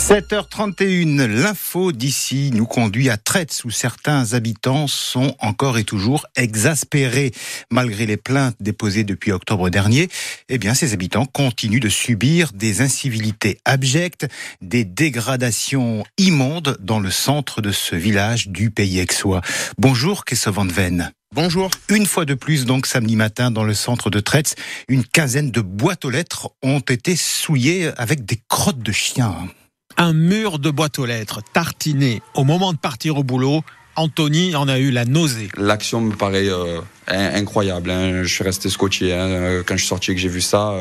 7h31, l'info d'ici nous conduit à Tretz où certains habitants sont encore et toujours exaspérés. Malgré les plaintes déposées depuis octobre dernier, ces habitants continuent de subir des incivilités abjectes, des dégradations immondes dans le centre de ce village du Pays Aixois. Bonjour, Christophe Van Ven. Bonjour. Une fois de plus, donc, samedi matin, dans le centre de Tretz, une quinzaine de boîtes aux lettres ont été souillées avec des crottes de chiens. Un mur de boîtes aux lettres tartiné au moment de partir au boulot. Anthony en a eu la nausée. L'action me paraît incroyable. Je suis resté scotché quand je suis sorti et que j'ai vu ça.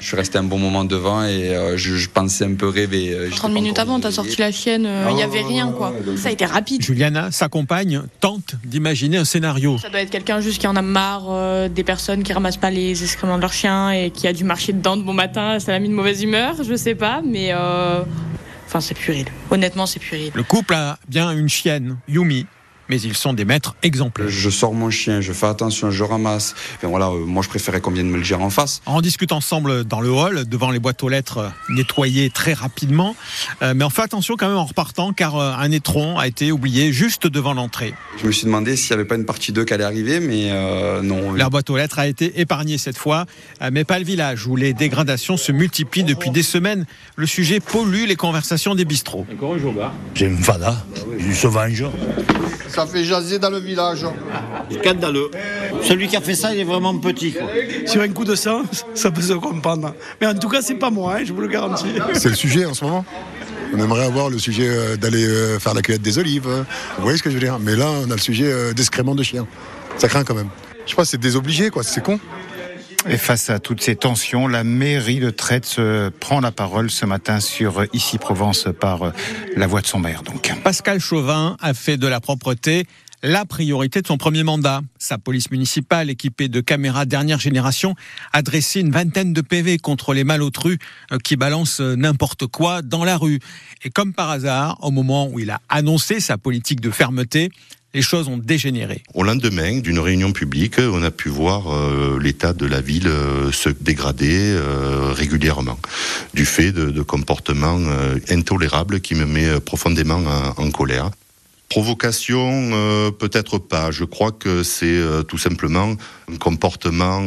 Je suis resté un bon moment devant et je pensais un peu rêver. 30 minutes avant, t'as sorti la chienne, il n'y avait rien, quoi. Ça a été rapide. Juliana, sa compagne, tente d'imaginer un scénario. Ça doit être quelqu'un juste qui en a marre des personnes qui ramassent pas les excréments de leur chien et qui a dû marcher dedans de bon matin. Ça l'a mis de mauvaise humeur, je sais pas, mais... c'est puéril. Honnêtement, c'est puéril. Le couple a bien une chienne, Yumi, mais ils sont des maîtres exemplaires. Je sors mon chien, je fais attention, je ramasse. Moi, je préférais qu'on vienne me le dire en face. On discute ensemble dans le hall, devant les boîtes aux lettres nettoyées très rapidement. Mais on fait attention quand même en repartant, car un étron a été oublié juste devant l'entrée. Je me suis demandé s'il n'y avait pas une partie 2 qui allait arriver, mais non. La boîte aux lettres a été épargnée cette fois, mais pas le village, où les dégradations se multiplient depuis des semaines. Le sujet pollue les conversations des bistrots. Encore un jour bar. J'ai une fada, du sauvage. Ça fait jaser dans le village. Scandaleux. Celui qui a fait ça, il est vraiment petit, quoi. Sur un coup de sang, ça peut se comprendre. Mais en tout cas, c'est pas moi, je vous le garantis. C'est le sujet en ce moment. On aimerait avoir le sujet d'aller faire la cueillette des olives. Vous voyez ce que je veux dire? Mais là, on a le sujet d'excréments de chiens. Ça craint quand même. Je crois que c'est désobligé, quoi. C'est con. Et face à toutes ces tensions, la mairie de Tretz prend la parole ce matin sur Ici Provence par la voix de son maire. Donc. Pascal Chauvin a fait de la propreté la priorité de son premier mandat. Sa police municipale, équipée de caméras dernière génération, a dressé une vingtaine de PV contre les malotrus qui balancent n'importe quoi dans la rue. Et comme par hasard, au moment où il a annoncé sa politique de fermeté, les choses ont dégénéré. Au lendemain d'une réunion publique, on a pu voir l'état de la ville se dégrader régulièrement, du fait de comportements intolérables qui me met profondément en colère. Provocation, peut-être pas. Je crois que c'est tout simplement un comportement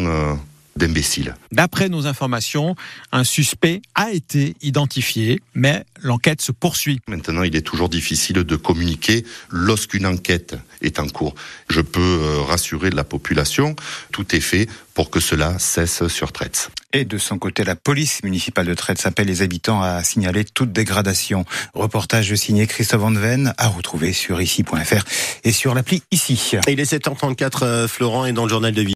d'imbécile. D'après nos informations, un suspect a été identifié, mais l'enquête se poursuit. Maintenant, il est toujours difficile de communiquer lorsqu'une enquête est en cours. Je peux rassurer la population, tout est fait pour que cela cesse sur Tretz. Et de son côté, la police municipale de Tretz appelle les habitants à signaler toute dégradation. Reportage signé Christophe Van Ven, à retrouver sur ici.fr et sur l'appli Ici. Il est 7h34, Florent est dans le journal de vie.